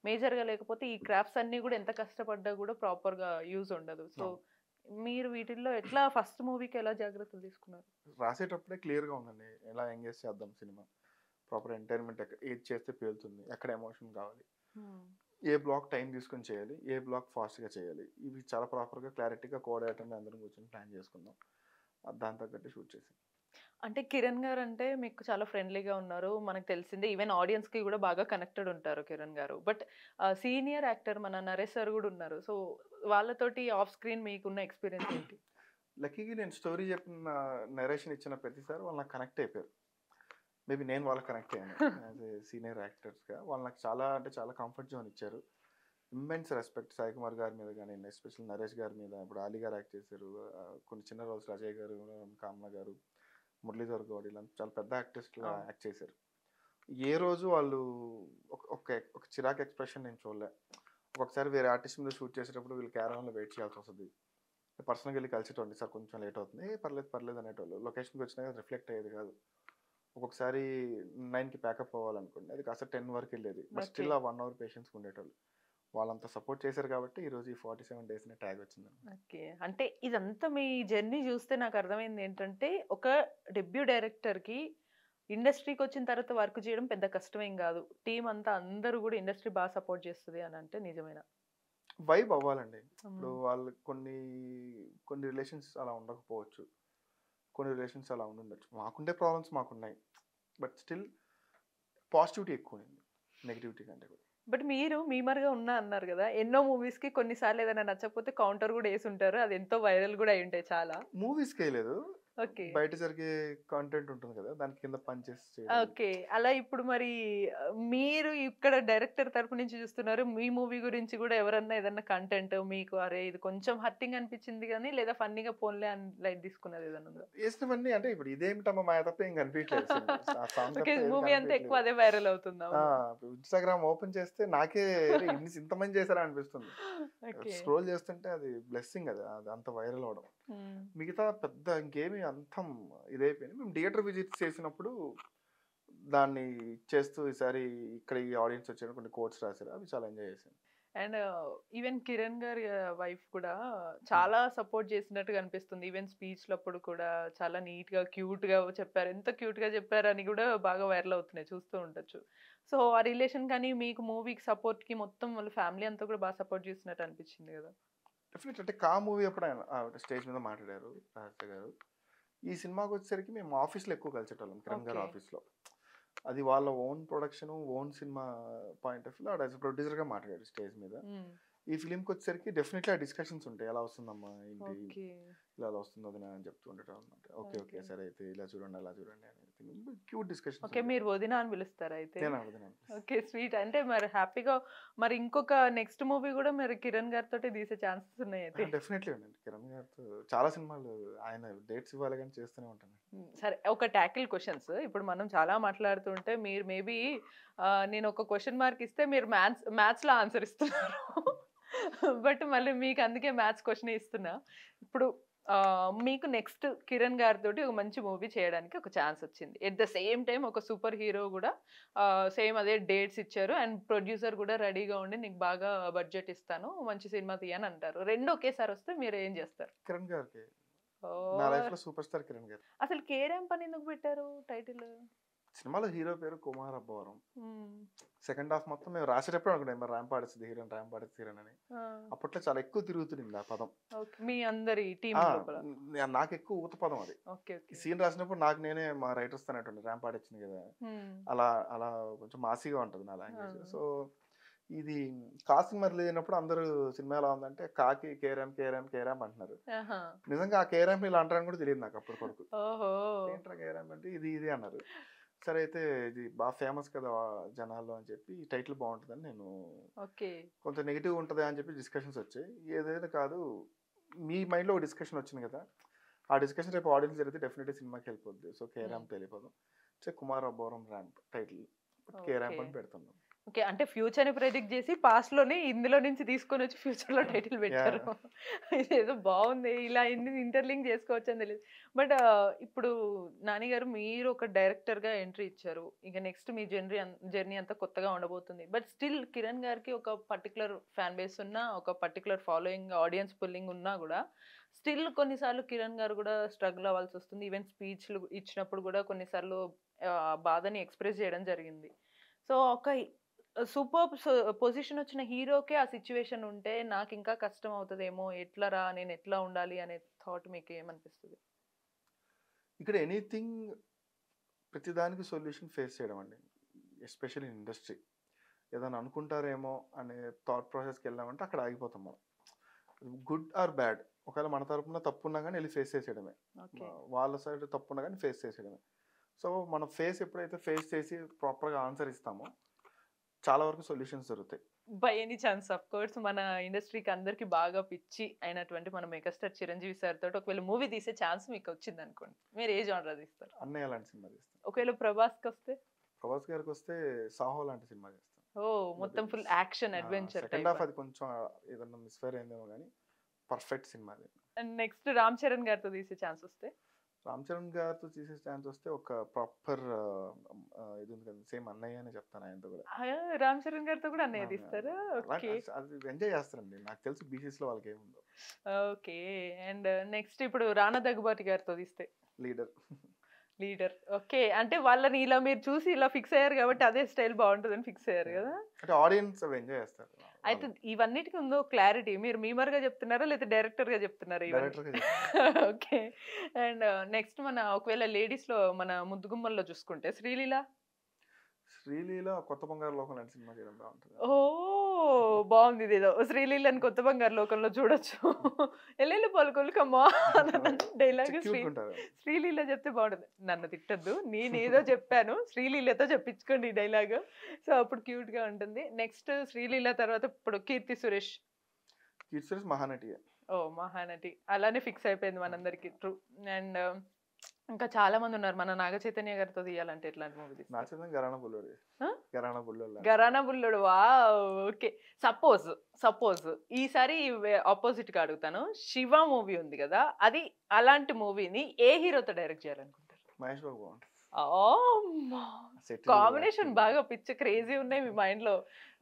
[SPEAKER 1] మేజర్గా లేకపోతే ఈ క్రాఫ్ట్స్ అన్ని కూడా ఎంత కష్టపడ్డా కూడా ప్రాపర్గా యూజ్ ఉండదు. సో మీరు వీటిల్లో ఎట్లా ఫస్ట్ మూవీకి ఎలా జాగ్రత్తలు తీసుకున్నారు?
[SPEAKER 2] రాసేటప్పుడే క్లియర్గా ఉందండి, ఎలా ఎంగేజ్ చేద్దాం సినిమా, ప్రాపర్ ఎంటర్టైన్మెంట్ ఏది చేస్తే పేలుతుంది, ఎక్కడ ఎమోషన్ కావాలి, ఏ బ్లాక్ టైం తీసుకొని చేయాలి, ఏ బ్లాక్ ఫాస్ట్గా చేయాలి, ఇవి చాలా ప్రాపర్గా క్లారిటీగా కోఆర్డినేటర్ని అందరం కూర్చొని ప్లాన్ చేసుకుందాం. దాని తగ్గట్టు షూట్ చేసాం.
[SPEAKER 1] అంటే కిరణ్ గారు అంటే మీకు చాలా ఫ్రెండ్లీగా ఉన్నారు, మనకు తెలిసిందే. ఈవెన్ ఆడియన్స్కి కూడా బాగా కనెక్టెడ్ ఉంటారు కిరణ్ గారు. బట్ సీనియర్ యాక్టర్ మన నరేష్ సార్ కూడా ఉన్నారు. సో వాళ్ళతోటి ఆఫ్ స్క్రీన్ మీకున్న ఎక్స్పీరియన్స్ ఏంటి?
[SPEAKER 2] లక్కీగా నేను స్టోరీ చెప్పిన నరేషన్ ఇచ్చిన ప్రతిసారి వాళ్ళు నాకు కనెక్ట్ అయిపోయారు. మేబీ నేను వాళ్ళకి కనెక్ట్ అయ్యాను యాజ్ ఏ సీనియర్ యాక్టర్స్గా. వాళ్ళు నాకు చాలా అంటే చాలా కంఫర్ట్ జోన్ ఇచ్చారు. ఇమ్మెన్స్ రెస్పెక్ట్ సాయి కుమార్ గారి మీద కానీ, ఎస్పెషల్ నరేష్ గారి మీద. ఇప్పుడు ఆలీ గారు యాక్ట్ చేశారు, కొన్ని చిన్న రోల్స్ అజయ్ గారు, కామన గారు, మురళీధర్ గౌడ్, ఇలా చాలా పెద్ద యాక్టర్స్గా యాక్ట్ చేశారు. ఏ రోజు వాళ్ళు ఒక చిరాక్ ఎక్స్ప్రెషన్ నేను చూడలే. ఒక్కొక్కసారి వేరే ఆర్టిస్ట్ మీద షూట్ చేసేటప్పుడు వీళ్ళు క్యారవాన్లో వెయిట్ చేయాల్సి వస్తుంది, పర్సనల్గా వెళ్ళి కలిసేటోండి, సార్ కొంచెం లేట్ అవుతుంది, పర్లేదు అనేటోళ్ళు. లొకేషన్కి వచ్చినా రిఫ్లెక్ట్ అయ్యేది కాదు. ఒక్కొక్కసారి 9కి ప్యాకప్ అవ్వాలనుకోండి, అది కాస్త 10 వరకు వెళ్ళేది. బట్ స్టిల్ ఆ 1 hour పేషెన్స్కి ఉండేటోళ్ళు. వాళ్ళంతా సపోర్ట్ చేశారు కాబట్టి ఈరోజు ఈ 47 days ట్యాగ్ వచ్చింది.
[SPEAKER 1] ఓకే, అంటే ఇదంతా మీ జర్నీ చూస్తే నాకు అర్థమైంది ఏంటంటే ఒక డెబ్యూ డైరెక్టర్కి ఇండస్ట్రీకి వచ్చిన తర్వాత వర్క్ చేయడం పెద్ద కష్టమేం కాదు. టీమ్ అంతా అందరూ కూడా ఇండస్ట్రీ బాగా సపోర్ట్ చేస్తది అని అంటే నిజమేనా?
[SPEAKER 2] వైబ్ అవ్వాలండి. ఇప్పుడు
[SPEAKER 1] హ్మ్.
[SPEAKER 2] వాళ్ళు కొన్ని కొన్ని రిలేషన్స్ అలా ఉండకపోవచ్చు. కొన్ని రిలేషన్స్ అలా ఉండుండొచ్చు. మాకుండే ప్రాబ్లమ్స్ మాకున్నాయి. బట్ స్టిల్ పాజిటివిటీ ఎక్కువుంది. నెగటివిటీ కంటే కూడా.
[SPEAKER 1] బట్ మీరు మీమర్‌గా ఉన్నా అన్నారు గదా! ఎన్నో మూవీస్‌కి కొన్ని సార్లు ఏదైనా నచ్చకపోతే కౌంటర్ గూడా యేసుంటారు. అది ఎంతో వైరల్ గూడా అయ్యుంటాయి చాలా.
[SPEAKER 2] మూవీస్‌కేయలేదు.
[SPEAKER 1] ఓకే.
[SPEAKER 2] బయట జరిగే కంటెంట్ ఉంటుంది కదా! దాని కింద పంచెస్ చేయడం.
[SPEAKER 1] ఓకే. అలా ఇప్పుడు మరి మీరు ఇక్కడ డైరెక్టర్ తరపు నుంచి చూస్తున్నారు. మీ మూవీ గురించి గూడా ఎవరన్నా ఏదన్నా కంటెంట్ మీకు అరే! ఇది కొంచెం హర్టింగ్ అనిపించింది గానీ, లేదా ఫన్నీగా పోన్లే అని లైట్ తీసుకున్నది ఏదన్నా ఉందా?
[SPEAKER 2] ఏసినవన్నీ అంటే ఇప్పుడు ఇదేమిటమ్మా మాయ తప్ప ఏం కనిపియట్లేదు సినిమా. ఆ సాంగ్
[SPEAKER 1] ఓకే.
[SPEAKER 2] తప్ప ఏది
[SPEAKER 1] మూవీ అంతా ఎక్కువ
[SPEAKER 2] కనిపియట్లేదు.
[SPEAKER 1] అదే వైరల్ అవుతుంది.
[SPEAKER 2] ఆ!
[SPEAKER 1] అవును.
[SPEAKER 2] ఇన్‌స్టాగ్రామ్ ఓపెన్ చేస్తే నాకే అరే! ఇంతమంది చేసారా అనిపిస్తుంది.
[SPEAKER 1] ఓకే.
[SPEAKER 2] స్క్రోల్ చేస్తుంటే అది బ్లెస్సింగ్ అది. అది అంత వైరల్ అవ్వడం.
[SPEAKER 1] హ్మ్.
[SPEAKER 2] మిగతా పెద్ద ఇంకేమి అంతం ఇదైపోయింది. మేము థియేటర్ విజిట్స్ చేసినప్పుడు దాన్ని చేస్తూ ఈసారి ఇక్కడ ఈ ఆడియన్స్ వచ్చారు కొన్ని కోట్స్ రాసారు. అవి చాలా ఎంజాయ్ చేశాను.
[SPEAKER 1] అండ్ ఈవెన్ కిరణ్ గారి వైఫ్ కూడా
[SPEAKER 2] హ్మ్.
[SPEAKER 1] చాలా సపోర్ట్ చేసినట్టుగా అనిపిస్తుంది. ఈవెన్ స్పీచ్‌లప్పుడు కూడా చాలా నీట్‌గా, క్యూట్‌గా చెప్పారు. ఎంత క్యూట్‌గా చెప్పారని కూడా బాగా వైరల్ అవుతున్నాయి. చూస్తూ ఉండొచ్చు. సో, ఆ రిలేషన్ కానీ మీకు మూవీకి సపోర్ట్‌కి మొత్తం వాళ్ళ ఫ్యామిలీ అంతా కూడా బాగా సపోర్ట్ చేసినట్టు అనిపించింది కదా!
[SPEAKER 2] డెఫినెట్‌లీ అంటే 'కా' మూవీ అప్పుడు ఆయన ఆవిడ స్టేజ్ మీద మాట్లాడారు రాజశేఖర్ గారు. ఈ సినిమాకొచ్చేసరికి మేము ఆఫీస్‌లో ఎక్కువ కలిసేటోళ్ళం కిరణ్ గారి
[SPEAKER 1] ఓకే.
[SPEAKER 2] ఆఫీస్‌లో. అది వాళ్ళ own production, own cinema point of వ్యూలో ఆవిడ యాస్ ఎ ప్రొడ్యూసర్‌గా మాట్లాడారు స్టేజ్ మీద.
[SPEAKER 1] హ్మ్.
[SPEAKER 2] ఈ ఫిల్మ్‌కొచ్చేసరికి డెఫినెట్‌లీ ఆ డిస్కషన్స్ ఉంటాయి. ఎలా వస్తుందమ్మా? ఏంటి?
[SPEAKER 1] ఓకే.
[SPEAKER 2] ఇలా అలా వస్తుంది వదిన అని చెప్తూ ఉండేటోళ్ళం అనమాట. ఓకే. ఓకే.
[SPEAKER 1] ఓకే.
[SPEAKER 2] సరే అయితే ఇలా చూడండి, అలా చూడండి అని క్యూట్ డిస్కషన్స్
[SPEAKER 1] ఓకే.
[SPEAKER 2] ఉంటాయి.
[SPEAKER 1] మీరు వదిన అని పిలుస్తారా అయితే?
[SPEAKER 2] నేను ఆ వదిన అనిపిస్తుంది.
[SPEAKER 1] ఓకే. స్వీట్. అంటే మరి హ్యాపీగా మరి ఇంకొక నెక్స్ట్ మూవీ గూడా మరి కిరణ్ గారితోటే తీసే ఛాన్సెస్ ఉన్నాయయితే.
[SPEAKER 2] డెఫినెట్‌లీ ఉందండి. కిరణ్ గారితో చాలా సినిమాలు ఆయన డేట్స్ ఇవ్వాలి గాని చేస్తూనే ఉంటాను.
[SPEAKER 1] హ్మ్. సరే. ఒక టాకిల్ క్వెషన్స్. ఇప్పుడు మనం చాలా మాట్లాడుతుంటే మీరు మేబీ నేను ఒక క్వెషన్ మార్క్ ఇస్తే మీరు మ్యాథ్స్‌లో ఆన్సర్ ఇస్తున్నారు. బట్ మళ్ళీ మీకు అందుకే మ్యాథ్స్ క్వెషనే ఇస్తున్నా. ఇప్పుడు మీకు నెక్స్ట్ కిరణ్ గారితోటి ఒక మంచి మూవీ చేయడానికి ఒక ఛాన్స్ వచ్చింది. ఎట్ ద సేమ్ టైమ్ ఒక సూపర్ హీరో గూడా సేమ్ అదే డేట్స్ ఇచ్చారు. అండ్ ప్రొడ్యూసర్ గూడా రెడీగా ఉండి నీకు బాగా బడ్జెట్ ఇస్తాను. మంచి సినిమా తీయని అంటారు. 2 ఒకేసారి వస్తే మీరు ఏం జేస్తారు?
[SPEAKER 2] కిరణ్ గారికి నా
[SPEAKER 1] ఓహ్!
[SPEAKER 2] లైఫ్‌లో సూపర్ స్టార్ కిరణ్ గారు.
[SPEAKER 1] అసలు 'కే ర్యాంప్' అని ఎందుకు పెట్టారు టైటిల్?
[SPEAKER 2] సినిమాలో హీరో పేరు కుమార్ అబ్బవరం.
[SPEAKER 1] హ్మ్.
[SPEAKER 2] సెకండ్ హాఫ్ మొత్తం మేము రాసేటప్పుడే అనుకున్నాం మరి ర్యాంప్ ఆడేస్తది హీరోయిన్, ర్యాంప్ ఆడేస్తది హీరోయిన్ అని.
[SPEAKER 1] ఆ!
[SPEAKER 2] అప్పట్లో చాలా ఎక్కువ తిరుగుతుంది ఆ పదం.
[SPEAKER 1] ఓకే. మీ అందరి టీమ్
[SPEAKER 2] ఆ!
[SPEAKER 1] లోపల.
[SPEAKER 2] నాకెక్కువ ఊత పదం అది.
[SPEAKER 1] ఓకే.
[SPEAKER 2] ఈ
[SPEAKER 1] ఓకే.
[SPEAKER 2] సీన్ రాసినప్పుడు నాకు నేనే మా రైటర్స్‌తో అనేటోడిని ర్యాంప్ ఆడొచ్చింది కదా!
[SPEAKER 1] హ్మ్.
[SPEAKER 2] అలా అలా కొంచెం మాసీగా ఉంటది నా
[SPEAKER 1] ఆ!
[SPEAKER 2] లాంగ్వేజ్. సో, ఇది కాస్టింగ్ మరి లేనప్పుడు అందరూ సినిమా ఎలా ఉందంటే కాకి K ramp, K ramp, K ramp అంటున్నారు.
[SPEAKER 1] ఆహా!
[SPEAKER 2] నిజంగా ఆ కే ర్యాంప్‌ని ఇలా అంటారని కూడా తెలీదు నాకు అప్పటి వరకు.
[SPEAKER 1] ఓహో!
[SPEAKER 2] ఏంట్రా కే ర్యాంప్ అంటే ఇది అన్నారు. సరే అయితే ఇది బాగా ఫేమస్ కదా జనాల్లో అని చెప్పి ఈ టైటిల్ బావుంటదని నేను
[SPEAKER 1] ఓకే.
[SPEAKER 2] కొంత నెగెటివ్ ఉంటదా అని చెప్పి డిస్కషన్స్ వచ్చాయి. ఏదైనా కాదు మీ మైండ్‌లో ఒక డిస్కషన్ వచ్చింది కదా! ఆ డిస్కషన్ రేపు ఆడియన్స్ జరిగితే డెఫినెట్‌గా సినిమాకెళ్ళిపోద్ది. సో, కే
[SPEAKER 1] హ్మ్.
[SPEAKER 2] ర్యాంప్ వెళ్ళిపోదాం. Kumar Abbavaram ramp title. Okay
[SPEAKER 1] okay.
[SPEAKER 2] Ramp అని పెడుతున్నాం.
[SPEAKER 1] ఓకే. అంటే ఫ్యూచర్‌ని ప్రెడిక్ట్ జేసి పాస్ట్‌లోనే ఇందులో నుంచి తీసుకొనొచ్చి ఫ్యూచర్‌లో టైటిల్ పెట్టారు.
[SPEAKER 2] యాహ్!
[SPEAKER 1] ఇదేదో బావుంది. ఇలా ఇన్ని ఇంటర్‌లింక్ జేసుకోవచ్చని తెలీదు. బట్ ఇప్పుడు నాని గారు మీరు ఒక డైరెక్టర్‌గా ఎంట్రీ ఇచ్చారు. ఇక నెక్స్ట్ మీ జర్నీ అంతా కొత్తగా ఉండబోతుంది. బట్ స్టిల్ కిరణ్ గారికి ఒక పర్టిక్యులర్ ఫ్యాన్ బేస్ ఉన్నా, ఒక పర్టిక్యులర్ ఫాలోయింగ్, ఆడియన్స్ పుల్లింగ్ ఉన్నా గూడా స్టిల్ కొన్నిసార్లు కిరణ్ గారు గూడా స్ట్రగుల్ అవ్వాల్సొస్తుంది. ఈవెన్ స్పీచ్‌లు ఇచ్చినప్పుడు గూడా కొన్నిసార్లు బాధని ఎక్స్‌ప్రెస్ జేయడం జరిగింది. సో, ఒక సూపర్బ్ పొజిషన్ వచ్చిన హీరోకే ఆ సిట్యుయేషన్ ఉంటే నాకింకా కష్టం అవుతదేమో! ఎట్లరా? నేనెట్లా ఉండాలి? అనే థాట్ మీకేమనిపిస్తది?
[SPEAKER 2] ఇక్కడ ఎనీథింగ్ ప్రతిదానికి సొల్యూషన్ ఫేస్ చేయడం అండి. Especially in industry. ఏదైనా అనుకుంటారేమో అనే థాట్ ప్రాసెస్‌కెళ్ళామంటే అక్కడ ఆగిపోతాం మనం. గుడ్ ఆర్ బ్యాడ్ ఒకవేళ మన తరపున తప్పున్నా గాని ఎళ్లి ఫేస్ చేసేయడమే.
[SPEAKER 1] ఓకే.
[SPEAKER 2] వాళ్ళ సైడ్ తప్పున్నా గాని ఫేస్ చేసేయడమే. సో, మనం ఎప్పుడైతే ఫేస్ చేసి ప్రాపర్‌గా ఆన్సర్ ఇస్తామో చాలా వరకు సొల్యూషన్స్ దొరుకుతాయి.
[SPEAKER 1] By any chance of course మన ఇండస్ట్రీకి అందరికి బాగా పిచ్చి అయినటువంటి మన మెగాస్టార్ చిరంజీవి సార్ తోటి ఒకవేళ మూవీ తీసే ఛాన్స్ మీకొచ్చిందనుకోండి. మీరు ఏ జోనర్ తీస్తారు?
[SPEAKER 2] 'అన్నయ్య' లాంటి సినిమా చేస్తాను.
[SPEAKER 1] ఒకవేళ ప్రభాస్‌కొస్తే?
[SPEAKER 2] 'ప్రభాస్' గారికొస్తే 'సాహో' లాంటి సినిమా చేస్తాను.
[SPEAKER 1] ఓహ్!
[SPEAKER 2] బట్
[SPEAKER 1] మొత్తం ఫుల్ యాక్షన్ అడ్వెంచర్
[SPEAKER 2] సెకండ్
[SPEAKER 1] టైపా?
[SPEAKER 2] హాఫ్ అది కొంచెం ఏదన్నా మిస్‌ఫైర్ అయిందేమో గాని పర్ఫెక్ట్ సినిమా అది.
[SPEAKER 1] అండ్ నెక్స్ట్ 'రామ్ చరణ్' గారితో తీసే ఛాన్స్ వస్తే?
[SPEAKER 2] 'రామ్ చరణ్' గారితో తీసే ఛాన్స్ వస్తే ఒక ప్రాపర్ ఇది ఉంది కదా! సేమ్ 'అన్నయ్య' అనే చెప్తాను ఆయనతో కూడా.
[SPEAKER 1] 'రామ్ చరణ్' గారితో కూడా
[SPEAKER 2] ఆ!
[SPEAKER 1] అన్నయ్య తీస్తారా?
[SPEAKER 2] అలాంటి
[SPEAKER 1] ఓకే.
[SPEAKER 2] అది ఎంజాయ్ చేస్తారండి. నాకు తెలిసి బీసీస్‌లో వాళ్ళకేముండవు.
[SPEAKER 1] ఓకే. అండ్ నెక్స్ట్ ఇప్పుడు 'రానా దగ్గుబాటి' గారితో తీస్తే?
[SPEAKER 2] 'Leader'
[SPEAKER 1] leader. ఓకే. అంటే వాళ్ళని ఇలా మీరు చూసి ఇలా ఫిక్స్ అయ్యారు కాబట్టి అదే స్టైల్ బాగుంటుందని ఫిక్స్ అయ్యారు కదా.
[SPEAKER 2] అంటే ఆడియన్స్ అవి ఎంజాయ్ చేస్తారు
[SPEAKER 1] అయితే ఇవన్నిటికి ఉందో క్లారిటీ, మీరు మీమర్ గా చెప్తున్నారా లేదా డైరెక్టర్ గా చెప్తున్నారా ఇవన్నీ?
[SPEAKER 2] Director
[SPEAKER 1] okay. అండ్ నెక్స్ట్ మన ఒకవేళ లేడీస్ లో మన ముద్దుగుమ్మల్లో చూసుకుంటే శ్రీలీల.
[SPEAKER 2] శ్రీలీల కొత్త బంగారు లోకం లాంటి సినిమా చేయడం బాగుంటుంది.
[SPEAKER 1] ఓ బాగుంది ఇదేదో, శ్రీలీలని కొత్త బంగారు లోకంలో చూడొచ్చు. ఎల్లెల్లి పలుకులకమ్మా డైలాగ్ శ్రీలీల చెప్తే బాగుంటుంది. నన్ను తిట్టద్దు, నేనేదో చెప్పాను, శ్రీలీలతో చెప్పించుకోండి ఈ డైలాగ్. సో అప్పుడు క్యూట్ గా ఉంటుంది. నెక్స్ట్ శ్రీలీల తర్వాత ఇప్పుడు కీర్తి సురేష్.
[SPEAKER 2] కీర్తి సురేష్ మహానటి.
[SPEAKER 1] ఓ మహానటి, అలానే ఫిక్స్ అయిపోయింది మనందరికి. ట్రూ. అండ్ ఇంకా చాలా మంది ఉన్నారు. మన నాగ చైతన్య గారితో తీయాలంటే ఎట్లాంటి మూవీ తీస్తారు? గరానా బుల్లోడు. వా ఓకే. సపోజ్ ఈసారి ఆపోజిట్ గా అడుగుతాను. శివ మూవీ ఉంది కదా, అది అలాంటి మూవీని ఏ హీరోతో డైరెక్ట్ చేయాలనుకుంటారు?
[SPEAKER 2] మహేష్ బాబు.
[SPEAKER 1] కాంబినేషన్ బాగా పిచ్చ క్రేజీ ఉన్నాయి మీ మైండ్ లో.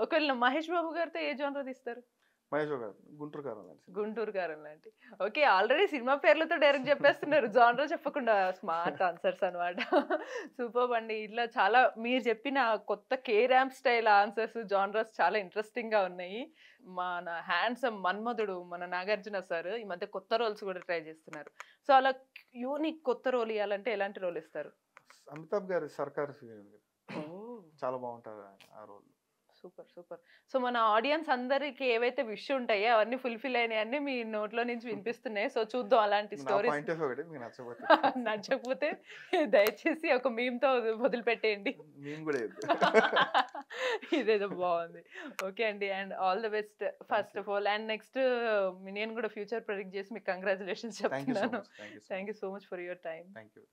[SPEAKER 1] ఒకవేళ మహేష్ బాబు గారితో ఏ జోనర్ తీస్తారు? గుంటూరు కారం లాంటి. ఓకే, ఆల్రెడీ సినిమా పేర్లతో డైరెక్ట్ చెప్పేస్తున్నారు, జానర్ చెప్పకుండా. స్మార్ట్ ఆన్సర్స్ అనమాట. సూపర్ అండి. ఇట్లా చాలా మీరు చెప్పిన కొత్త K ramp style answers, genres చాలా ఇంట్రెస్టింగ్ గా ఉన్నాయి. మన హ్యాండ్సమ్ మన్మధుడు మన నాగార్జున సార్ ఈ మధ్య కొత్త రోల్స్ కూడా ట్రై చేస్తున్నారు. సో అలా యూనిక్ కొత్త రోల్ ఇవ్వాలంటే ఎలాంటి రోల్ ఇస్తారు?
[SPEAKER 2] అమితాబ్ గారి సర్కార్ చాలా బాగుంటుంది ఆ రోల్.
[SPEAKER 1] సూపర్. సో మన ఆడియన్స్ అందరికి ఏవైతే విష్ ఉంటాయో అవన్నీ ఫుల్ఫిల్ అయినాయన్నీ మీ నోట్లో నుంచి వినిపిస్తున్నాయి. సో చూద్దాం అలాంటి స్టోరీస్. నచ్చకపోతే దయచేసి ఒక మీమ్ తో వదిలిపెట్టేయండి. ఇదేదో బాగుంది. ఓకే అండి. And all the best first of all. And next నేను కూడా ఫ్యూచర్ ప్రెడిక్ట్ చేసి మీకు కంగ్రాచులేషన్స్ చెప్తున్నాను. Thank you so much for your time.
[SPEAKER 2] Thank you.